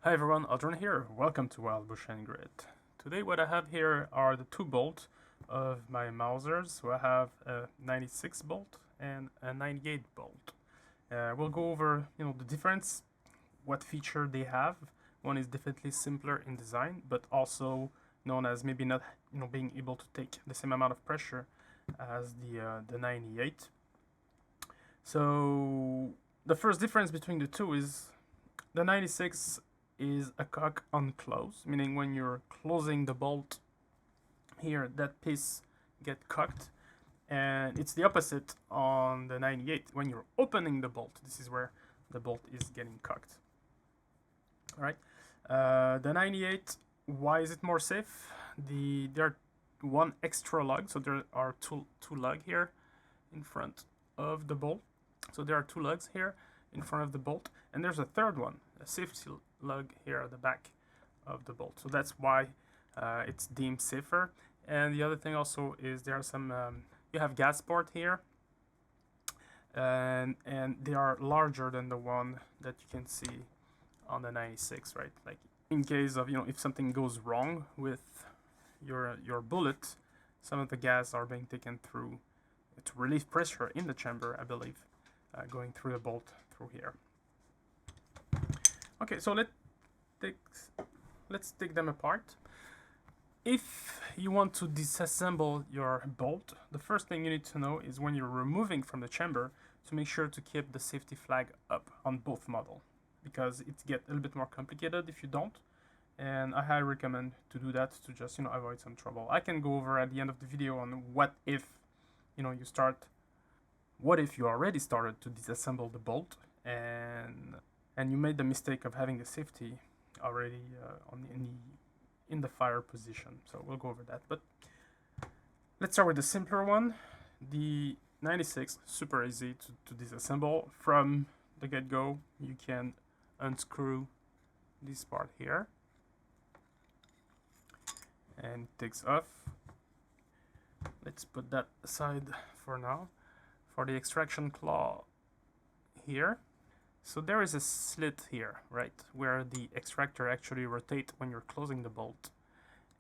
Hi everyone, Aldrin here. Welcome to Wild Bush and Grit. Today what I have here are the two bolts of my Mausers. So I have a 96 bolt and a 98 bolt. We'll go over the difference, what feature they have. One is definitely simpler in design, but also known as maybe not being able to take the same amount of pressure as the 98. So the first difference between the two is the 96 is a cock on close, meaning when you're closing the bolt here, that piece get cocked, and it's the opposite on the 98. When you're opening the bolt, this is where the bolt is getting cocked. All right, the 98, why is it more safe? There are one extra lug, so there are two lug here in front of the bolt. So there are two lugs here in front of the bolt, and there's a third one, a safety lug here at the back of the bolt. So that's why it's deemed safer. And the other thing also is there are some you have gas port here, and they are larger than the one that you can see on the 96, right? Like in case of if something goes wrong with your bullet, some of the gas are being taken through to relieve pressure in the chamber, I believe, going through the bolt through here. Okay, so let's take them apart. If you want to disassemble your bolt, the first thing you need to know is when you're removing from the chamber to make sure to keep the safety flag up on both models, because it gets a little bit more complicated if you don't, and I highly recommend to do that to just avoid some trouble. I can go over at the end of the video on what if what if you already started to disassemble the bolt and you made the mistake of having the safety already in the fire position. So we'll go over that, but let's start with the simpler one. The 96, super easy to disassemble. From the get-go, you can unscrew this part here and it takes off. Let's put that aside for now. For the extraction claw here, so there is a slit here, right, where the extractor actually rotates when you're closing the bolt.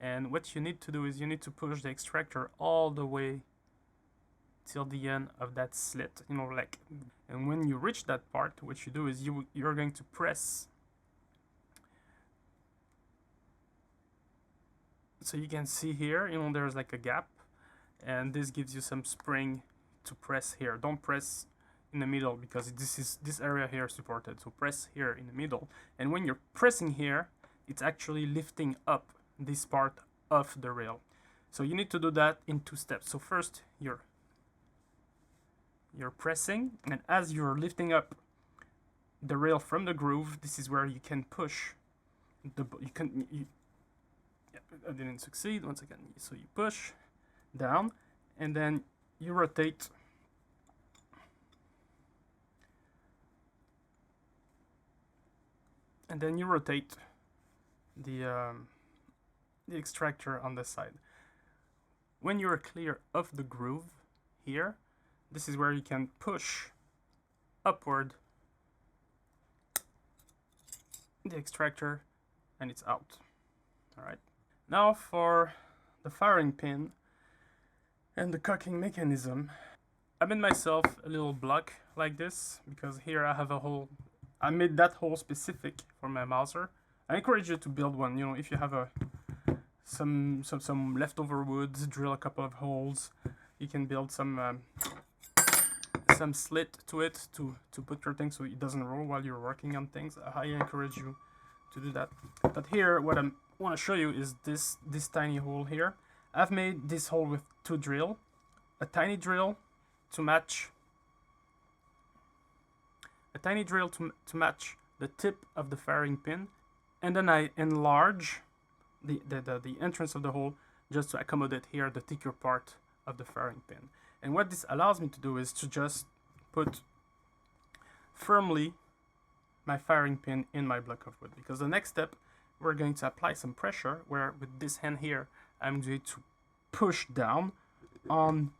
And what you need to do is you need to push the extractor all the way till the end of that slit, and when you reach that part, what you do is you're going to press. So you can see here, there's like a gap, and this gives you some spring to press here. Don't press in the middle because this area here is supported, so press here in the middle, and when you're pressing here, it's actually lifting up this part of the rail. So you need to do that in two steps. So first you're pressing, and as you're lifting up the rail from the groove, this is where you can push I didn't succeed once again. So you push down and then you rotate the extractor on the side. When you're clear of the groove here, this is where you can push upward the extractor and it's out. All right. Now for the firing pin and the cocking mechanism, I made myself a little block like this because here I have a hole. I made that hole specific for my Mauser. I encourage you to build one. If you have some leftover woods, drill a couple of holes. You can build some slit to it to put your thing so it doesn't roll while you're working on things. I encourage you to do that. But here, what I want to show you is this tiny hole here. I've made this hole with two drill, a tiny drill to match the tip of the firing pin, and then I enlarge the entrance of the hole just to accommodate here the thicker part of the firing pin. And what this allows me to do is to just put firmly my firing pin in my block of wood, because the next step we're going to apply some pressure where with this hand here I'm going to push down on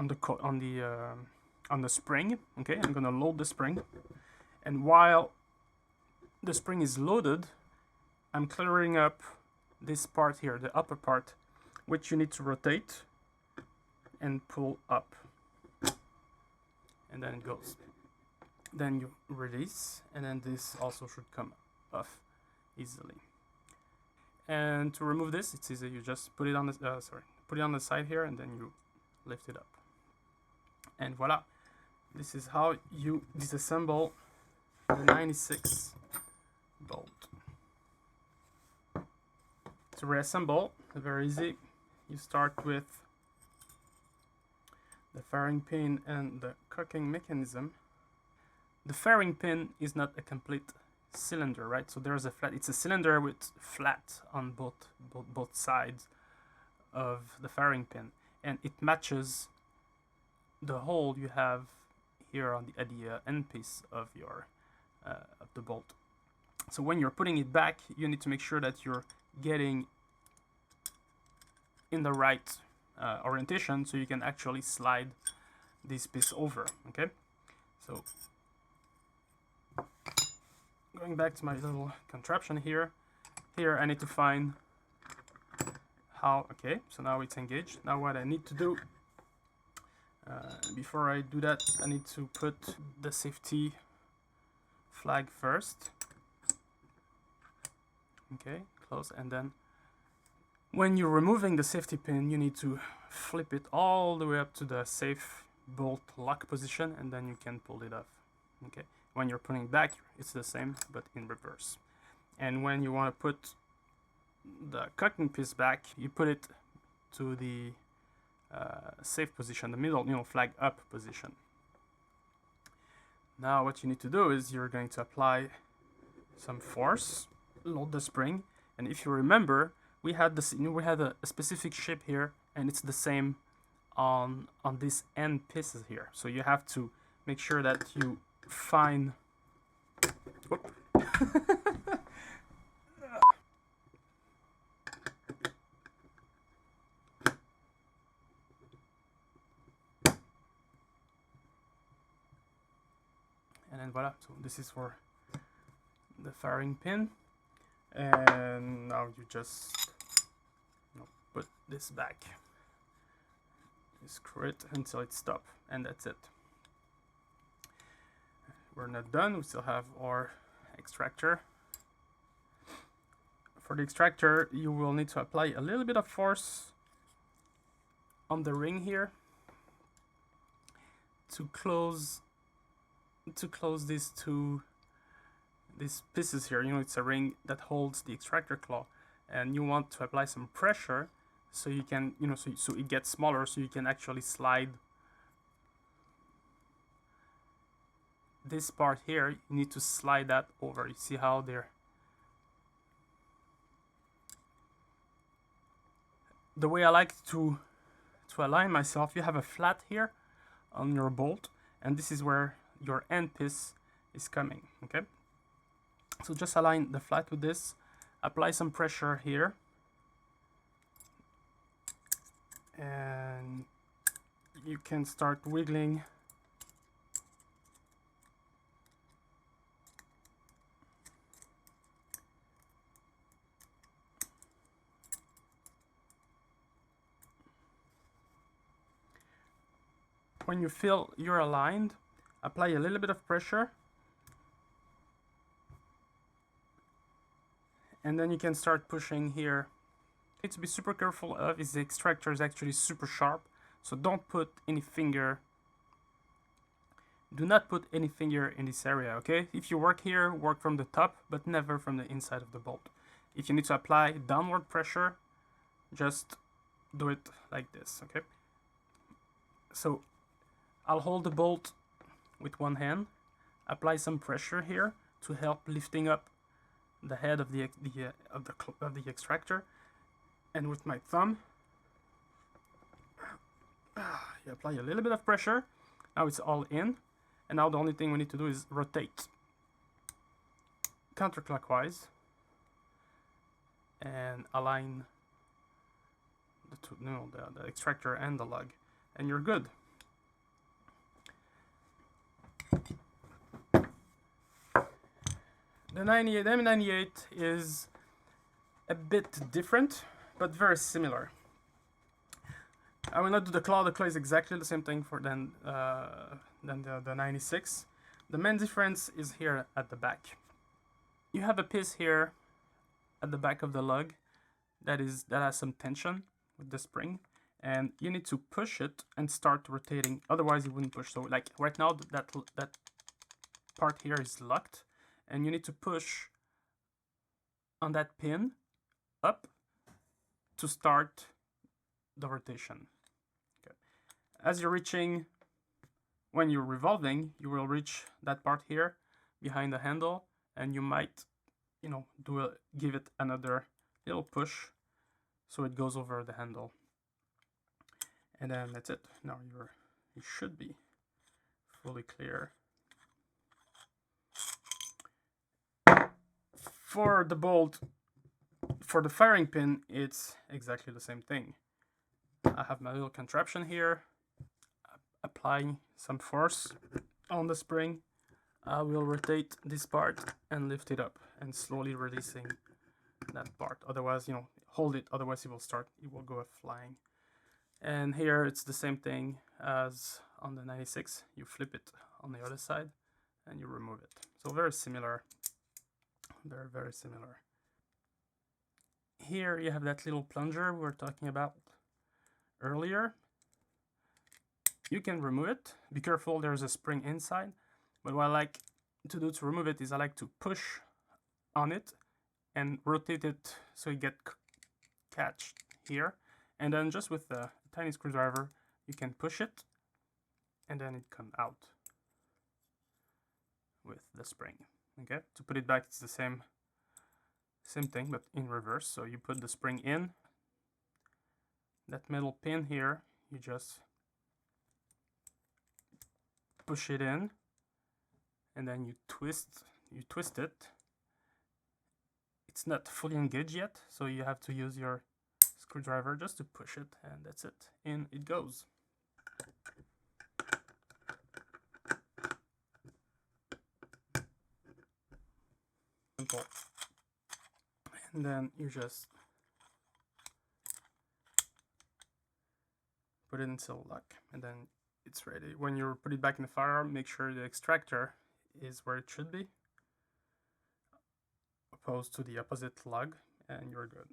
the spring. Okay, I'm gonna load the spring, and while the spring is loaded, I'm clearing up this part here, the upper part, which you need to rotate and pull up. And then it goes. Then you release, and then this also should come off easily. And to remove this, it's easy. You just put it on the put it on the side here, and then you lift it up. And voila, this is how you disassemble the 96 Bolt. To reassemble, very easy. You start with the fairing pin and the cocking mechanism. The fairing pin is not a complete cylinder, right? So there's a flat. It's a cylinder with flat on both sides of the fairing pin, and it matches the hole you have here on the end piece of your of the bolt. So when you're putting it back, you need to make sure that you're getting in the right orientation, so you can actually slide this piece over. Okay, so going back to my little contraption here, I need to find how. Okay, so now it's engaged. Now what I need to do, before I do that, I need to put the safety flag first. Okay, close, and then when you're removing the safety pin, you need to flip it all the way up to the safe bolt lock position, and then you can pull it off. Okay, when you're putting it back, it's the same but in reverse. And when you want to put the cocking piece back, you put it to the safe position, the middle, flag up position. Now what you need to do is you're going to apply some force, load the spring, and if you remember, we had a specific shape here, and it's the same on this end pieces here. So you have to make sure that you find. Whoop. And then voila. So this is for the fairing pin, and now you just put this back. You screw it until it stops, and that's it. We're not done. We still have our extractor. For the extractor, you will need to apply a little bit of force on the ring here to close these pieces here. It's a ring that holds the extractor claw, and you want to apply some pressure so you can, so it gets smaller, so you can actually slide this part here. You need to slide that over. You see how they're, the way I like to align myself, you have a flat here on your bolt, and this is where your end piece is coming. Okay, so just align the flat with this, apply some pressure here, and you can start wiggling when you feel you're aligned. Apply a little bit of pressure, and then you can start pushing here. You need to be super careful of is the extractor is actually super sharp, so don't put any finger. Do not put any finger in this area, okay? If you work here, work from the top, but never from the inside of the bolt. If you need to apply downward pressure, just do it like this, okay? So I'll hold the bolt with one hand, apply some pressure here to help lifting up the head of the extractor, and with my thumb, you apply a little bit of pressure. Now it's all in, and now the only thing we need to do is rotate counterclockwise and align the extractor and the lug, and you're good. The M98 is a bit different, but very similar. I will not do the claw. The claw is exactly the same thing for than the 96. The main difference is here at the back. You have a piece here at the back of the lug that has some tension with the spring, and you need to push it and start rotating. Otherwise, it wouldn't push. So, like right now, that part here is locked, and you need to push on that pin up to start the rotation. Okay. As you're reaching, when you're revolving, you will reach that part here behind the handle, and you might, you know, give it another little push so it goes over the handle, and then that's it. Now you should be fully clear. For the bolt, for the firing pin, it's exactly the same thing. I have my little contraption here, applying some force on the spring. I will rotate this part and lift it up, and slowly releasing that part. Otherwise, you know, hold it, otherwise it will go flying. And here it's the same thing as on the 96. You flip it on the other side and you remove it. So very similar. Very, very similar. Here you have that little plunger we were talking about earlier. You can remove it. Be careful, there's a spring inside. But what I like to do to remove it is I like to push on it and rotate it so you get catch here. And then just with a tiny screwdriver, you can push it and then it comes out with the spring. Okay, to put it back, it's the same thing, but in reverse. So you put the spring in, that metal pin here, you just push it in, and then you twist it. It's not fully engaged yet, so you have to use your screwdriver just to push it, and that's it. In it goes. Simple. And then you just put it until lock, and then it's ready. When you put it back in the firearm, make sure the extractor is where it should be, opposed to the opposite lug, and you're good.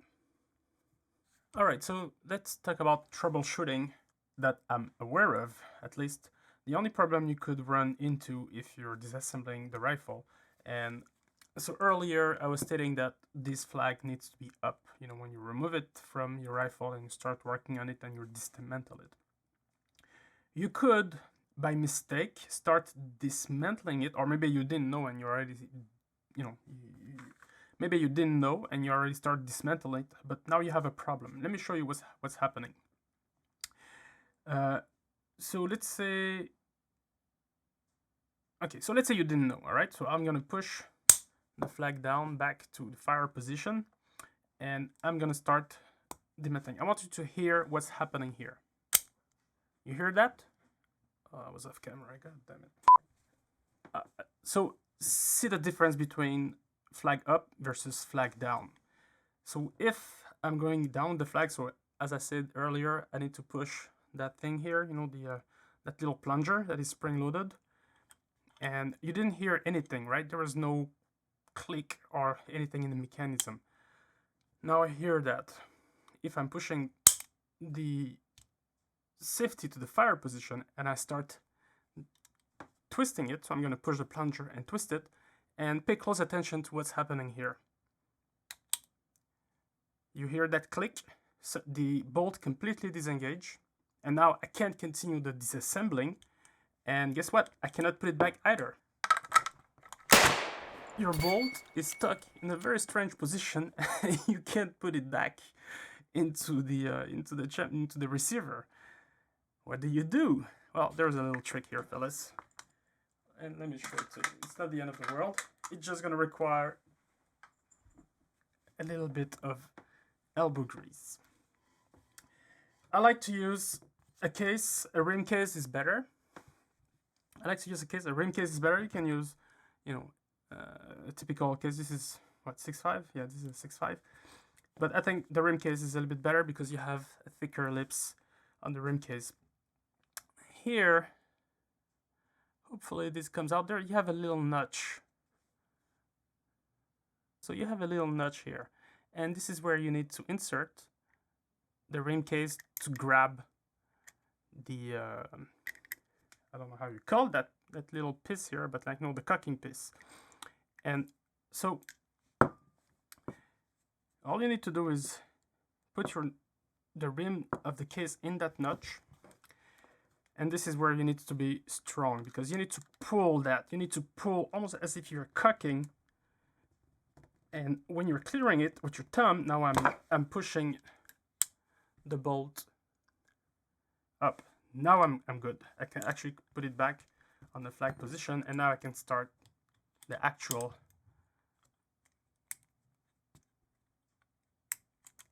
Alright, so let's talk about troubleshooting that I'm aware of, at least. The only problem you could run into if you're disassembling the rifle, and so earlier I was stating that this flag needs to be up, you know, when you remove it from your rifle and you start working on it and you dismantle it. You could, by mistake, start dismantling it, or maybe you didn't know and you already, you know, maybe you didn't know and you already started dismantling it, but now you have a problem. Let me show you what's happening. So let's say, okay, so let's say you didn't know, all right? So I'm gonna push the flag down back to the fire position, and I'm gonna start dismantling. I want you to hear what's happening here. You hear that? Oh, I was off camera, god damn it. So see the difference between flag up versus flag down. So if I'm going down the flag, so as I said earlier, I need to push that thing here, you know, that little plunger that is spring loaded, and you didn't hear anything, right? There was no click or anything in the mechanism. Now I hear that. If I'm pushing the safety to the fire position and I start twisting it, so I'm going to push the plunger and twist it, and pay close attention to what's happening here. You hear that click? So the bolt completely disengaged, and now I can't continue the disassembling, and guess what? I cannot put it back either. Your bolt is stuck in a very strange position. You can't put it back into the receiver. What do? Well, there's a little trick here, fellas, and let me show it to you. It's not the end of the world. It's just gonna require a little bit of elbow grease. I like to use a case. A rim case is better. I like to use a case. A rim case is better. You can use, you know, a typical case. This is what, 6.5? Yeah, this is 6.5. But I think the rim case is a little bit better because you have thicker lips on the rim case. Here, hopefully this comes out there, you have a little notch. So you have a little notch here. And this is where you need to insert the rim case to grab the, I don't know how you call that little piece here, but like, no, the cocking piece. And so all you need to do is put the rim of the case in that notch. And this is where you need to be strong, because you need to pull that. You need to pull almost as if you're cocking. And when you're clearing it with your thumb, now I'm pushing the bolt up. Now I'm good. I can actually put it back on the flag position, and now I can start the actual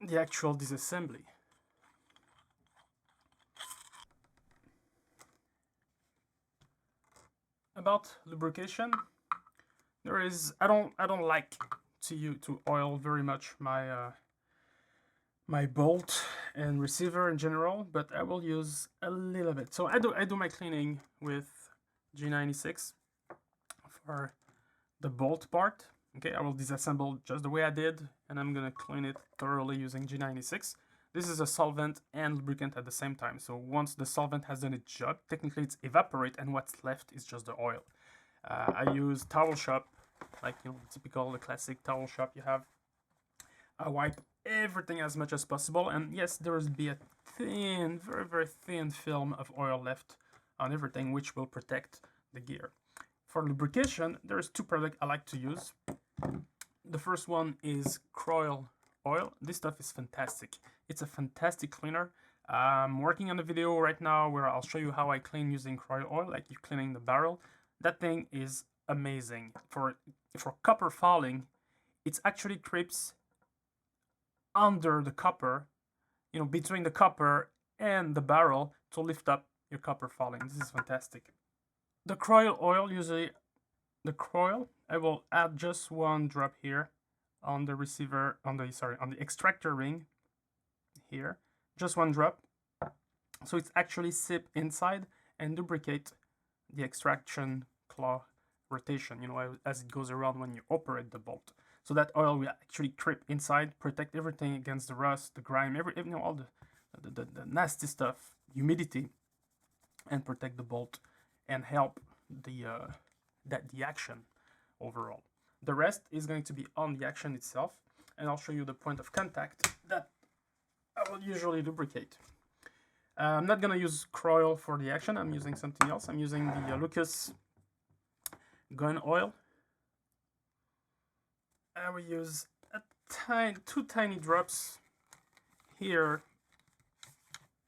disassembly. About lubrication, there is, I don't like to oil very much my my bolt and receiver in general, but I will use a little bit. So I do my cleaning with G96 for the bolt part. Okay, I will disassemble just the way I did, and I'm gonna clean it thoroughly using G96. This is a solvent and lubricant at the same time. So once the solvent has done its job, technically it's evaporate, and what's left is just the oil. I use towel shop, like, you know, typical, the classic towel shop you have. I wipe everything as much as possible, and yes, there will be a thin, very, very thin film of oil left on everything, which will protect the gear. For lubrication, there's two products I like to use. The first one is Croil oil. This stuff is fantastic. It's a fantastic cleaner. I'm working on a video right now where I'll show you how I clean using Croil oil, like you're cleaning the barrel. That thing is amazing. For copper fouling, it actually creeps under the copper, you know, between the copper and the barrel to lift up your copper fouling. This is fantastic. The Croil oil, usually the Croil, I will add just one drop here on the receiver, on the extractor ring here, just one drop. So it's actually sip inside and lubricate the extraction claw rotation, you know, as it goes around when you operate the bolt. So that oil will actually creep inside, protect everything against the rust, the grime, you know, all the nasty stuff, humidity, and protect the bolt and help the action overall. The rest is going to be on the action itself, and I'll show you the point of contact that I will usually lubricate. I'm not gonna use Croil for the action. I'm using something else. I'm using the Lucas gun oil. I will use two tiny drops here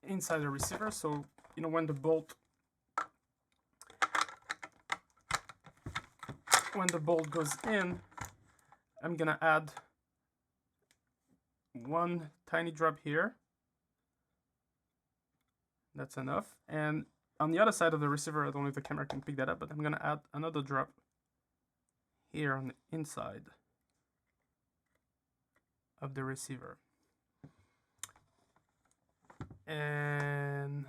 inside the receiver, so you know when the bolt goes in, I'm gonna add one tiny drop here. That's enough. And on the other side of the receiver, I don't know if the camera can pick that up, but I'm gonna add another drop here on the inside of the receiver. And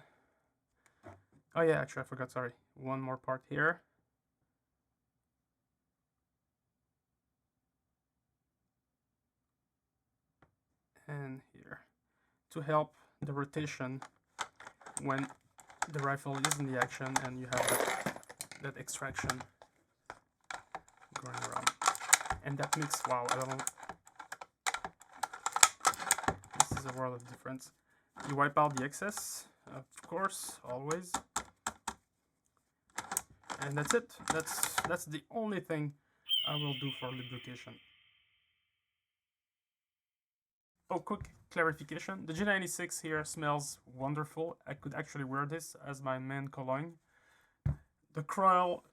oh yeah, actually I forgot, sorry. One more part here. And here to help the rotation when the rifle is in the action and you have that extraction going around. And that makes, wow, I don't know, this is a world of difference. You wipe out the excess, of course, always. And that's it. That's the only thing I will do for lubrication. Oh, quick clarification. The G96 here smells wonderful. I could actually wear this as my main cologne. The Croil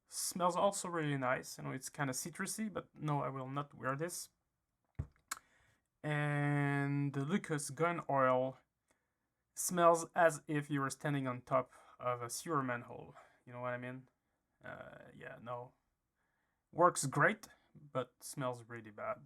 smells also really nice. You know, it's kind of citrusy, but no, I will not wear this. And the Lucas gun oil smells as if you were standing on top of a sewer manhole. You know what I mean? Yeah, no. Works great, but smells really bad.